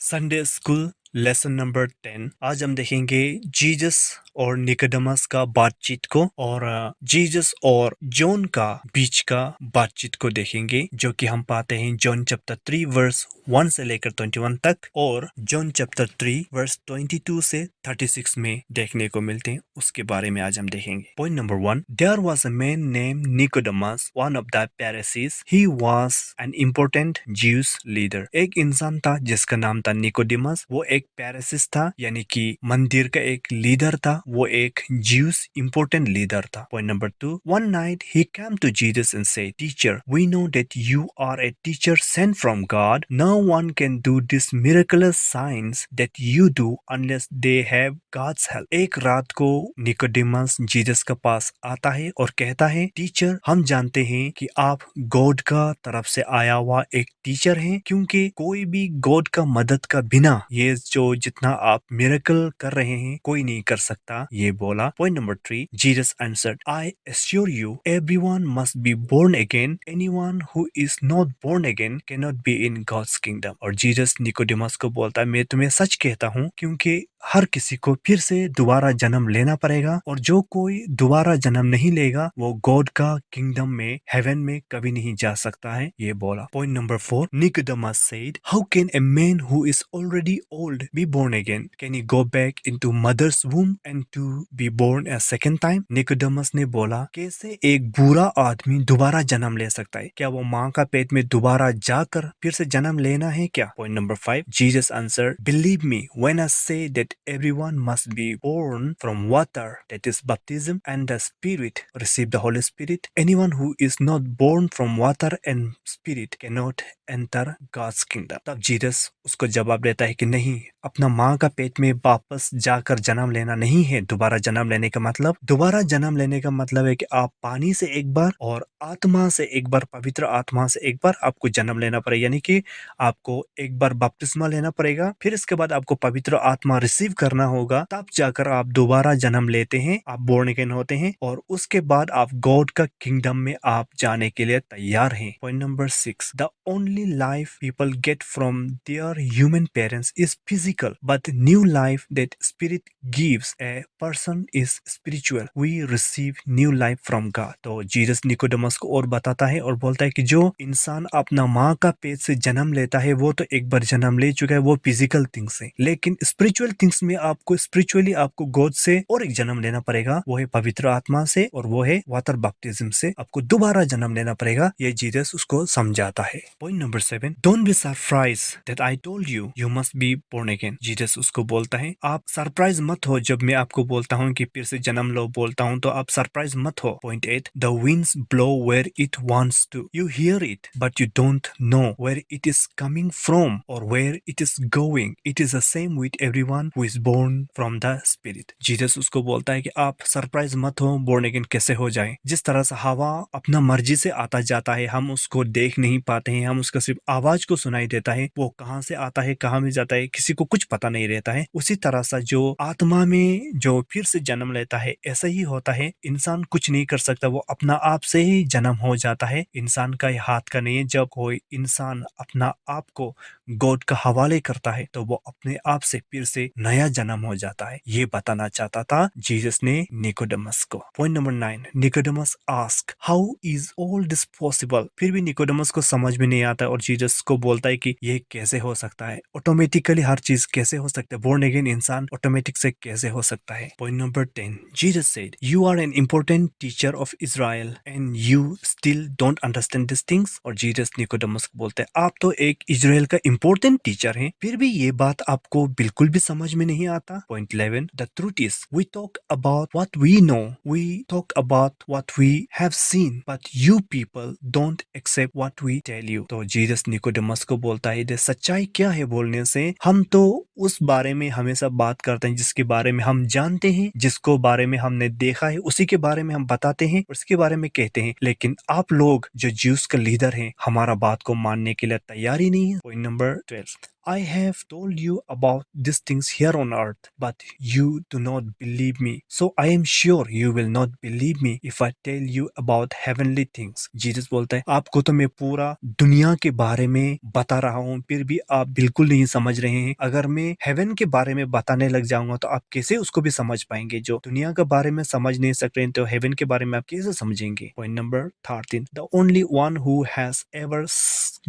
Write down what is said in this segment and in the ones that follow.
Sunday school lesson number 10। आज हम देखेंगे जीसस और निकोडेमस का बातचीत को और जीसस और जॉन का बीच का बातचीत को देखेंगे, जो कि हम पाते हैं जॉन चैप्टर 3 वर्स 1 से लेकर 21 तक और जॉन चैप्टर 3 वर्स 22 से 36 में देखने को मिलते हैं। उसके बारे में आज हम देखेंगे। Point number 1, there was a man name Nicodemus, one of the Pharisees. He was an important Jews leader. एक इंसान था जिसका नाम था निकोडेमस। वो एक पैरिसिस था, यानी कि मंदिर का एक लीडर था। वो एक ज्यूस इम्पोर्टेंट लीडर था। Point number 2, one night he came to Jesus and said, teacher, we know that you are a teacher sent from God. No one can do these miraculous signs that you do unless they have God's help. एक रात को Nicodemus Jesus के पास आता है और कहता है, teacher, हम जानते हैं कि आप गॉड का तरफ से आया हुआ एक टीचर हैं, क्योंकि कोई भी गॉड का मदद का बिना ये जो जितना आप मिरेकल कर रहे हैं कोई नहीं कर सकता, ये बोला। Point number 3, Jesus answered, I assure you everyone must be born again. Anyone who is not born again cannot be in God's kingdom. और जीसस निकोडेमस को बोलता है, मैं तुम्हें सच कहता हूँ, क्योंकि हर किसी को फिर से दोबारा जन्म लेना पड़ेगा, और जो कोई दोबारा जन्म नहीं लेगा वो गॉड का किंगडम में, हेवन में कभी नहीं जा सकता है, ये बोला। Point number 4, Nicodemus said, how can a man who is already old be born again? Can he go back into mother's womb and to be born a second time? Nicodemus ने बोला, कैसे एक बूढ़ा आदमी दोबारा जन्म ले सकता है? क्या वो माँ का पेट में दोबारा जाकर फिर से जन्म लेना है क्या? Point number 5, Jesus answer, believe me when I say that everyone must be born from water, that is baptism, and the spirit, receive the Holy Spirit. Anyone who is not born from water and spirit cannot enter God's kingdom. तब Jesus उसको जवाब देता है कि नहीं, अपना माँ का पेट में वापस जाकर जन्म लेना नहीं है। दोबारा जन्म लेने का मतलब, दोबारा जन्म लेने का मतलब है कि आप पानी से एक बार और आत्मा से एक बार, पवित्र आत्मा से एक बार आपको जन्म लेना पड़ेगा, यानी कि आपको एक बार बपतिस्मा लेना पड़ेगा, फिर इसके बाद आपको पवित्र आत्मा रिसीव करना होगा, तब जाकर आप दोबारा जन्म लेते हैं, आप बोर्न अगेन होते हैं, और उसके बाद आप गॉड का किंगडम में आप जाने के लिए तैयार हैं। Point number 6, the only life people get from their human parents is physical, but new life that spirit gives a person is spiritual. We receive new life from God. तो Jesus Nicodemus को और बताता है और बोलता है कि जो इंसान अपना माँ का पेट से जन्म लेता है वो तो एक बार जन्म ले चुका है, वो फिजिकल थिंग्स है, लेकिन स्पिरिचुअल थिंग्स में आपको स्पिरिचुअली आपको गॉड से और एक जन्म लेना पड़ेगा, वो है पवित्र आत्मा से, और वो है वाटर बैप्टिज्म से। आपको दोबारा जन्म लेना पड़ेगा, ये जीसस उसको समझाता है। Point number 7, don't be surprise that I told you you must be born again. Jesus उसको बोलता है, आप सरप्राइज मत हो जब मैं आपको बोलता हूँ कि फिर से जन्म लो बोलता हूँ, तो आप सरप्राइज मत हो। Point 8, the winds blow where it wants to. You hear it, but you don't know where it is coming from or where it is going. It is the same with everyone who is born from the Spirit. Jesus उसको बोलता है कि आप surprise मत हो, born again कैसे हो जाए। जिस तरह से हवा अपना मर्जी से आता जाता है, हम उसको देख नहीं पाते हैं, हम उसका सिर्फ आवाज को सुनाई देता है, वो कहाँ से आता है कहाँ में जाता है किसी को कुछ पता नहीं रहता है। उसी तरह से जो आत्मा में जो फिर से जन्म लेता है, ऐसा ही होता है। इंसान कुछ नहीं कर सकता, वो अपना आप से ही जन्म हो जाता है। इंसान का हाथ का नहीं है। जब कोई इंसान अपना आप को गॉड का हवाले करता है तो वो अपने आप से फिर से नया जन्म हो जाता है। ये बताना चाहता था जीसस ने निकोडेमस को। Point number 9, Nicodemus ask, how is all this possible? फिर भी निकोडेमस को समझ में नहीं आता और जीसस को बोलता है कि ये कैसे हो सकता है, ऑटोमेटिकली हर चीज कैसे हो सकता है, बोर्न अगेन इंसान ऑटोमेटिक से कैसे हो सकता है। Point number 10, Jesus said, you are an important teacher of Israel and you still don't understand this things. और जीसस निकोडेमस को बोलते हैं, आप तो एक इजराइल का इम्पोर्टेंट टीचर हैं, फिर भी ये बात आपको बिल्कुल भी समझ में नहीं आता. Point 11, the truth is we talk about what we know, we talk about what we have seen, but you people don't accept what we tell you. तो जीसस निकोडेमस को बोलता है, ये सच्चाई क्या है बोलने से, हम तो उस बारे में हमेशा बात करते हैं जिसके बारे में हम जानते हैं, जिसको बारे में हमने देखा है, उसी के बारे में हम बताते हैं, उसके बारे में कहते हैं, लेकिन आप लोग जो ज्यूस का लीडर हैं हमारा बात को मानने के लिए तैयार ही नहीं है. Point number 12, I have told you about these things here on earth, but you do not believe me. So I am sure you will not believe me if I tell you about heavenly things. Jesus बोलता है आपको तो मैं पूरा दुनिया के बारे में बता रहा हूँ, फिर भी आप बिल्कुल नहीं समझ रहे हैं। अगर मैं हेवन के बारे में बताने लग जाऊंगा तो आप कैसे उसको भी समझ पाएंगे? जो दुनिया के बारे में समझ नहीं सकते हैं, तो हेवन के बारे में आप कैसे समझेंगे? Point number 13, the only one who has ever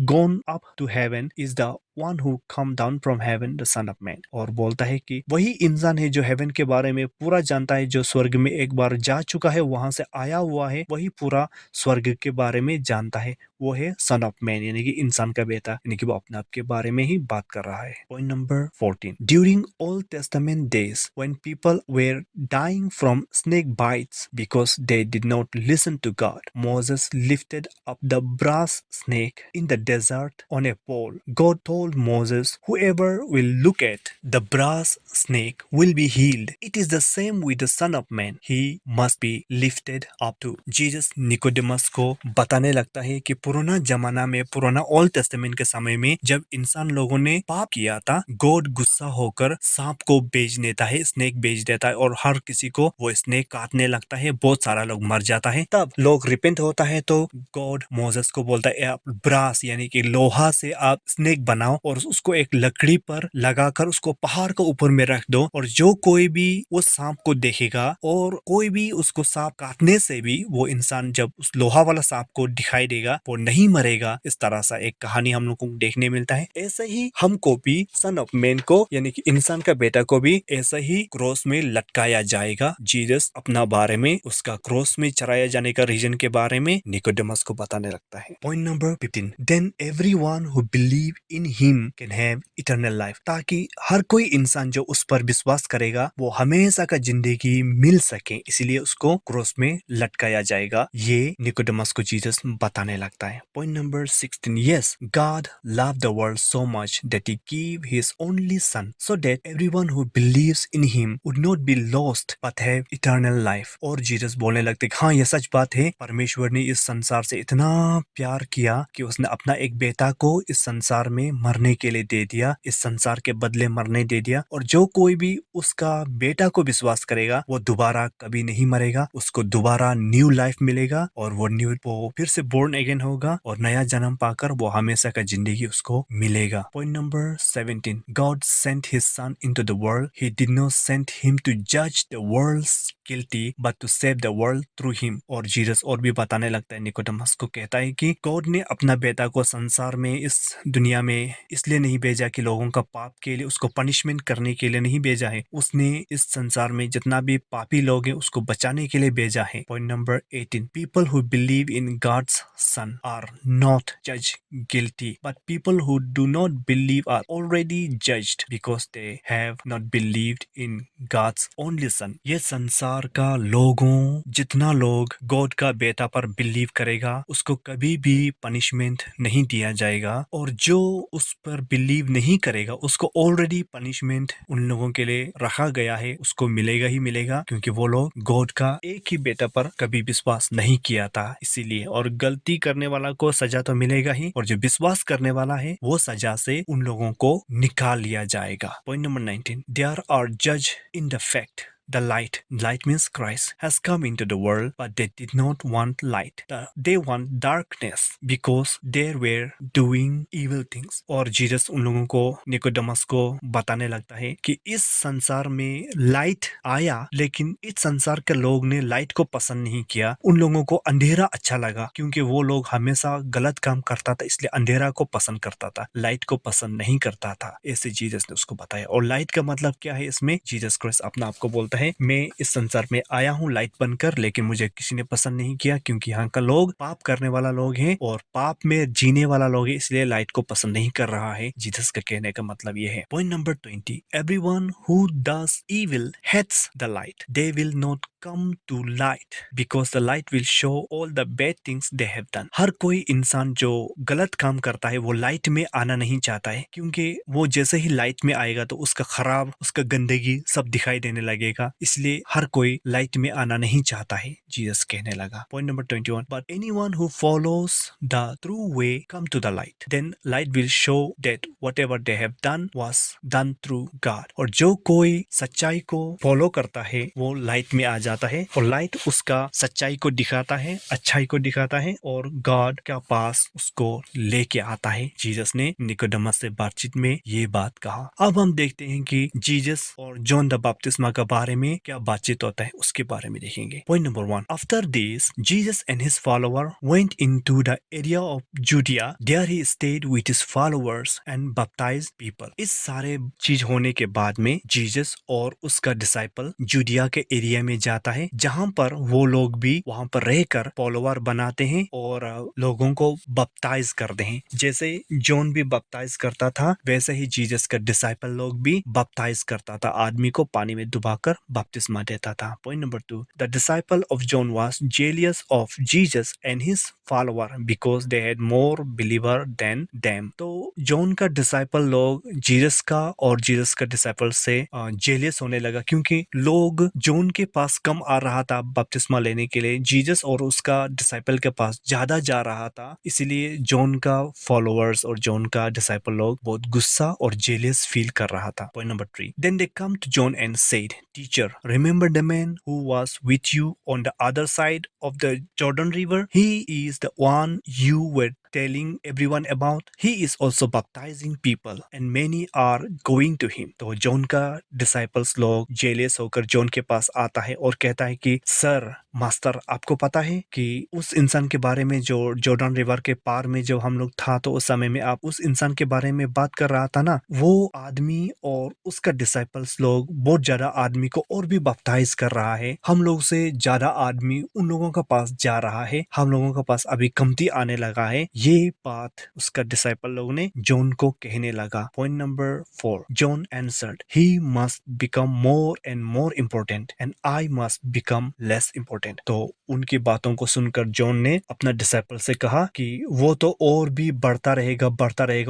gone up to heaven is the one who come down from heaven, the son of man। और बोलता है कि वही इंसान है जो हेवन के बारे में पूरा जानता है, जो स्वर्ग में एक बार जा चुका है, वहां से आया हुआ है, वही पूरा स्वर्ग के बारे में जानता है। वो है सन ऑफ मैन, यानी कि इंसान का बेटा, यानी कि वो अपने आप के बारे में ही बात कर रहा है। Point number 14, during old testament days when people were dying from snake bites because they did not listen to God, Moses lifted up the brass snake in the desert on a pole. God told Moses, whoever will look at the brass snake will be healed. It is the same with the Son of Man. He must be lifted up to। Jesus Nicodemus को बताने लगता है कि पुराना जमाना में, पुराना old testament के समय में, जब इंसान लोगों ने पाप किया था, गॉड गुस्सा होकर सांप को बेच देता है, स्नेक बेच देता है, और हर किसी को वो स्नेक काटने लगता है, बहुत सारा लोग मर जाता है। तब लोग रिपेंट होता है तो गॉड मोसेस को बोलता है आप ब्रास यानी कि लोहा से आप स्नेक बनाओ और उसको एक लकड़ी पर लगाकर उसको पहाड़ के ऊपर में रख दो, और जो कोई भी उस सांप को देखेगा और कोई भी उसको सांप काटने से भी वो इंसान जब उस लोहा वाला सांप को दिखाई देगा वो नहीं मरेगा। इस तरह सा एक कहानी हम लोग को देखने मिलता है। ऐसे ही हमको भी सन ऑफ मैन को यानी कि इंसान का बेटा को भी ऐसा ही क्रॉस में लटकाया जाएगा। जीसस अपना बारे में, उसका क्रॉस में चढ़ाया जाने का रीजन के बारे में निकोडेमस को बताने लगता है। Point number 15, then everyone who believe in him can have eternal life, ताकि हर कोई इंसान जो उस पर विश्वास करेगा वो हमेशा का जिंदगी मिल सके, इसलिए उसको क्रॉस में लटकाया जाएगा। ये निकोडेमस को जीसस बताने लगता है। Point number 16, yes God loved the world so much that he give his only son so that everyone who believes in him would not be lost but have eternal life. और Jesus बोलने लगते हाँ ये सच बात है, परमेश्वर ने इस संसार से इतना प्यार किया कि उसने अपना एक बेटा को इस संसार में मरने के लिए दे दिया, इस संसार के बदले मरने दे दिया, और जो कोई भी उसका बेटा को विश्वास करेगा वो दोबारा कभी नहीं मरेगा, उसको दोबारा न्यू लाइफ मिलेगा, और वो फिर से बोर्न अगेन होगा और नया जन्म पाकर वो हमेशा का जिंदगी उसको मिलेगा। Point number 17, God sent his son into the world, he did not sent him to जज the world's guilty but to save the world through him। और जीसस और भी बताने लगता है, निकोडेमस को कहता है कि गॉड ने अपना बेटा को संसार में, इस दुनिया में इसलिए नहीं भेजा कि लोगों का पाप के लिए उसको पनिशमेंट करने के लिए नहीं भेजा है, उसने इस संसार में जितना भी पापी लोग हैं उसको बचाने के लिए भेजा है। Point number 18, people who believe in God's son are not जज guilty but people who do not believe are already judged because they have not believed in God's only son. ये संसार का लोगों, जितना लोग गॉड का बेटा पर बिलीव करेगा उसको कभी भी पनिशमेंट नहीं दिया जाएगा, और जो उस पर बिलीव नहीं करेगा उसको ऑलरेडी पनिशमेंट उन लोगों के लिए रखा गया है, उसको मिलेगा ही मिलेगा, क्योंकि वो लोग गॉड का एक ही बेटा पर कभी विश्वास नहीं किया था इसीलिए। और गलती करने वाला को सजा तो मिलेगा ही, और जो विश्वास करने वाला है वो सजा से उन लोगों को निकाल लिया जाएगा। पॉइंट नंबर 19, देयर आर जज in the fact the light means Christ has come into the world, but they did not want light. They want darkness because they were doing evil things। और Jesus उन लोगों को, Nicodemus को बताने लगता है कि इस संसार में लाइट आया, लेकिन इस संसार के लोग ने लाइट को पसंद नहीं किया, उन लोगों को अंधेरा अच्छा लगा, क्योंकि वो लोग हमेशा गलत काम करता था, इसलिए अंधेरा को पसंद करता था, लाइट को पसंद नहीं करता था। ऐसे जीसस ने उसको बताया। और लाइट का मतलब क्या है इसमें? जीसस क्राइस्ट अपना आप को बोलता है मैं इस संसार में आया हूँ लाइट बनकर, लेकिन मुझे किसी ने पसंद नहीं किया, क्योंकि यहाँ का लोग पाप करने वाला लोग हैं और पाप में जीने वाला लोग है, इसलिए लाइट को पसंद नहीं कर रहा है। जीसस का कहने का मतलब ये है। Point number 20, everyone who does evil hates the light, they will not come to light because the light will show all the bad things they have done. हर कोई इंसान जो गलत काम करता है वो लाइट में आना नहीं चाहता है, क्योंकि वो जैसे ही लाइट में आएगा तो उसका खराब, उसका गंदगी सब दिखाई देने लगेगा, इसलिए हर कोई लाइट में आना नहीं चाहता है, जीसस कहने लगा। Point number 21, but anyone who follows the true way come to the light, then light will show that whatever they have done was done through God. और जो कोई सच्चाई को फॉलो करता है वो लाइट में आ जाता है, और लाइट उसका सच्चाई को दिखाता है, अच्छाई को दिखाता है, और गॉड के पास उसको लेके आता है। जीसस ने निकोडेमस से बातचीत में ये बात कहा। अब हम देखते हैं कि जीसस और जॉन द बपतिस्मा के बारे में क्या बातचीत होता है, उसके बारे में देखेंगे। Point number 1, after this Jesus and his follower went into the area of Judea, there he stayed with his followers and baptized people. इस सारे चीज होने के बाद में जीसस और उसका डिसाइपल जूडिया के एरिया में जाता है, जहां पर वो लोग भी वहां पर रहकर फॉलोअर बनाते हैं और लोगों को बपटाइज करते हैं। जैसे जॉन भी बपटाइज करता था, वैसे ही जीसस का डिसाइपल लोग भी बपटाइज करता था, आदमी को पानी में डुबाकर बपतिस्मा देता था। Point number 2, the disciple of John was jealous of Jesus and his follower because they had more believer then them. तो जॉन का डिसाइपल लोग जीसस का और जीसस का डिसाइपल से जेलियस होने लगा, क्योंकि लोग जॉन के पास कम आ रहा था बपतिस्मा लेने के लिए, जीसस और उसका डिसाइपल के पास ज्यादा जा रहा था, इसलिए जॉन का फॉलोअर्स और जॉन का डिसाइपल लोग बहुत गुस्सा और जेलियस फील कर रहा था। Point number 3, then they come to John and said, teacher, remember the man who was with you on the other side of the Jordan river, he is the one you were telling everyone about. He is also baptizing people and many are going to him. तो John का disciples लोग jealous होकर John के पास आता है और कहता है कि सर, मास्टर, आपको पता है कि उस इंसान के बारे में जो जॉर्डन रिवर के पार में जो हम लोग था, तो उस समय में आप उस इंसान के बारे में बात कर रहा था ना, वो आदमी और उसका डिसाइपल्स लोग बहुत ज्यादा आदमी को और भी बपटाइज कर रहा है, हम लोग से ज्यादा आदमी उन लोगों के पास जा रहा है, हम लोगों के पास अभी कमती आने लगा है। ये बात उसका डिसाइपल लोग ने जॉन को कहने लगा। Point number 4, John answered, he must become more and more important and I must become less important. तो उनकी बातों को सुनकर जॉन ने अपना डिसाइपल से कहा कि वो तो और भी बढ़ता रहेगा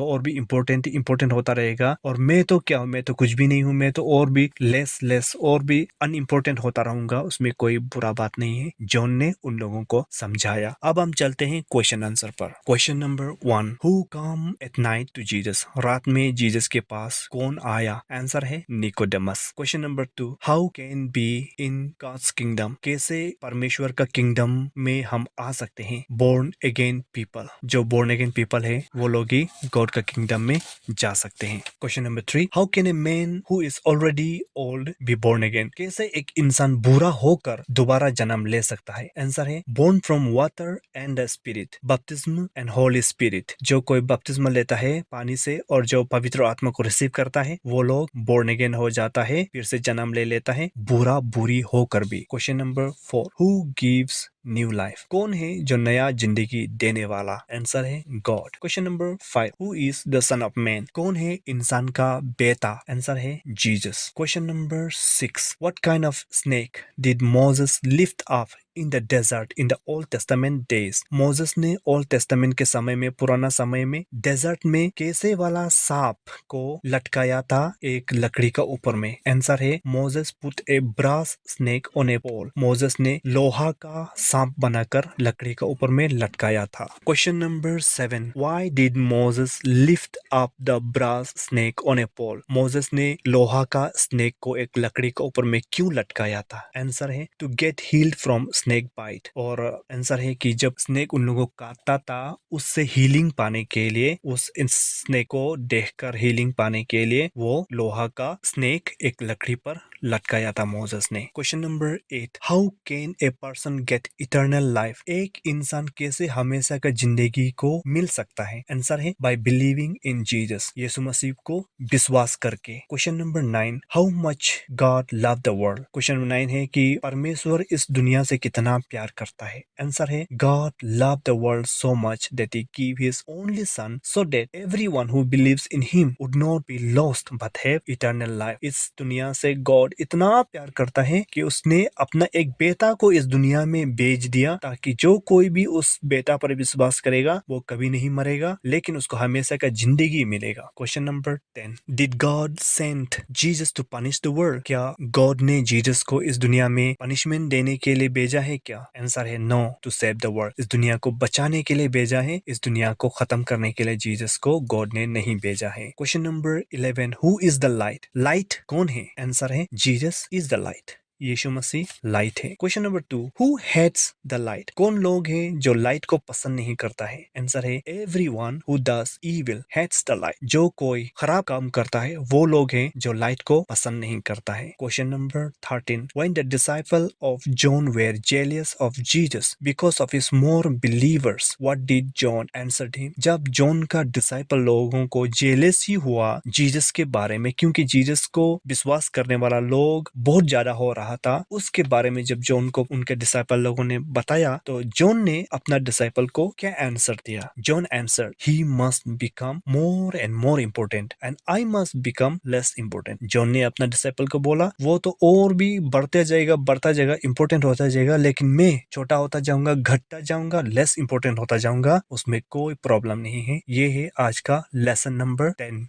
और भी इम्पोर्टेंट होता रहेगा, और मैं तो क्या हूं, मैं तो कुछ भी नहीं हूं, मैं तो और भी लेस और भी अनइम्पोर्टेंट होता रहूंगा, उसमें कोई बुरा बात नहीं है। जॉन ने उन लोगों को समझाया। अब हम चलते हैं क्वेश्चन आंसर पर। Question number 1, who come at night to Jesus, रात में जीसस के पास कौन आया? आंसर है Nicodemus. Question number 2, how can be in God's kingdom, कैसे परमेश्वर का किंगडम में हम आ सकते हैं? बोर्न अगेन पीपल, जो बोर्न अगेन पीपल है वो लोग ही गॉड का किंगडम में जा सकते हैं। Question number 3, how can a man who is already old be born again, कैसे एक इंसान बूढ़ा होकर दोबारा जन्म ले सकता है? आंसर है born from water and the spirit, baptism and holy spirit. जो कोई बपतिस्मा लेता है पानी से और जो पवित्र आत्मा को रिसीव करता है, वो लोग बोर्न अगेन हो जाता है, फिर से जन्म ले लेता है, बुरा बुरी होकर भी। Question number 4, who gives new life, कौन है जो नया जिंदगी देने वाला? आंसर है God. Question number 5, who is the son of man, कौन है इंसान का बेटा? आंसर है Jesus. Question number 6, what kind of snake did Moses lift up in the desert in the old testament days, Moses ने old testament के समय में, पुराना समय में डेजर्ट में कैसे वाला सांप को लटकाया था एक लकड़ी का ऊपर में? आंसर है Moses put a brass snake on a pole, Moses ने लोहा का सांप बनाकर लकड़ी का ऊपर में लटकाया था। Question number 7, why did Moses lift up the brass snake on a pole, Moses ने लोहा का स्नेक को एक लकड़ी के ऊपर में क्यों लटकाया था? आंसर है to get healed from snake bite, और आंसर है कि जब स्नेक उन लोगों को काटता था, उससे हीलिंग पाने के लिए, उस स्नेक को देखकर हीलिंग पाने के लिए वो लोहा का स्नेक एक लकड़ी पर लटकाया था मोसेस ने। Question number 8, how can a person get eternal life, एक इंसान कैसे हमेशा का जिंदगी को मिल सकता है? आंसर है बाय बिलीविंग इन जीसस, यीशु मसीह को विश्वास करके। Question number 9, how much God love the world, question number 9 है कि परमेश्वर इस दुनिया से कितना प्यार करता है? आंसर है God love the world so much that he give his only son so that everyone who believes in him would not be lost but have eternal life. इस दुनिया से गॉड गॉड इतना प्यार करता है कि उसने अपना एक बेटा को इस दुनिया में भेज दिया ताकि जो कोई भी उस बेटा पर विश्वास करेगा वो कभी नहीं मरेगा, लेकिन उसको हमेशा का जिंदगी मिलेगा। Question number 10, did God sent Jesus to punish the world? क्या गॉड ने जीसस को इस दुनिया में पनिशमेंट देने के लिए भेजा है क्या? आंसर है no, to save the world. इस दुनिया को बचाने के लिए भेजा है, इस दुनिया को खत्म करने के लिए जीसस को गॉड ने नहीं भेजा है। Question number 11, who is the light? Light कौन है? आंसर है जीसस इज द लाइट, यीशु मसीह लाइट है। Question number 2, who hates the light? कौन लोग हैं जो लाइट को पसंद नहीं करता है? आंसर है everyone who does evil hates the light. जो कोई खराब काम करता है वो लोग हैं जो लाइट को पसंद नहीं करता है। Question number 13, when the disciple of John were jealous of Jesus because of his more believers, what did John answer him? जब जॉन का डिसाइपल लोगों को जेलस ही हुआ जीसस के बारे में, क्योंकि जीसस को विश्वास करने वाला लोग बहुत ज्यादा हो रहा था, उसके बारे में जब जॉन को उनके डिसाइपल लोगों ने बताया तो जॉन ने अपना डिसाइपल को क्या आंसर दिया? John answer, he must become more and more important and I must become less important. John ने अपना डिसाइपल को बोला वो तो और भी बढ़ता जाएगा, इम्पोर्टेंट होता जाएगा, लेकिन मैं छोटा होता जाऊंगा, घटता जाऊंगा, लेस इम्पोर्टेंट होता जाऊंगा, उसमें कोई प्रॉब्लम नहीं है। ये है आज का लेसन नंबर 10।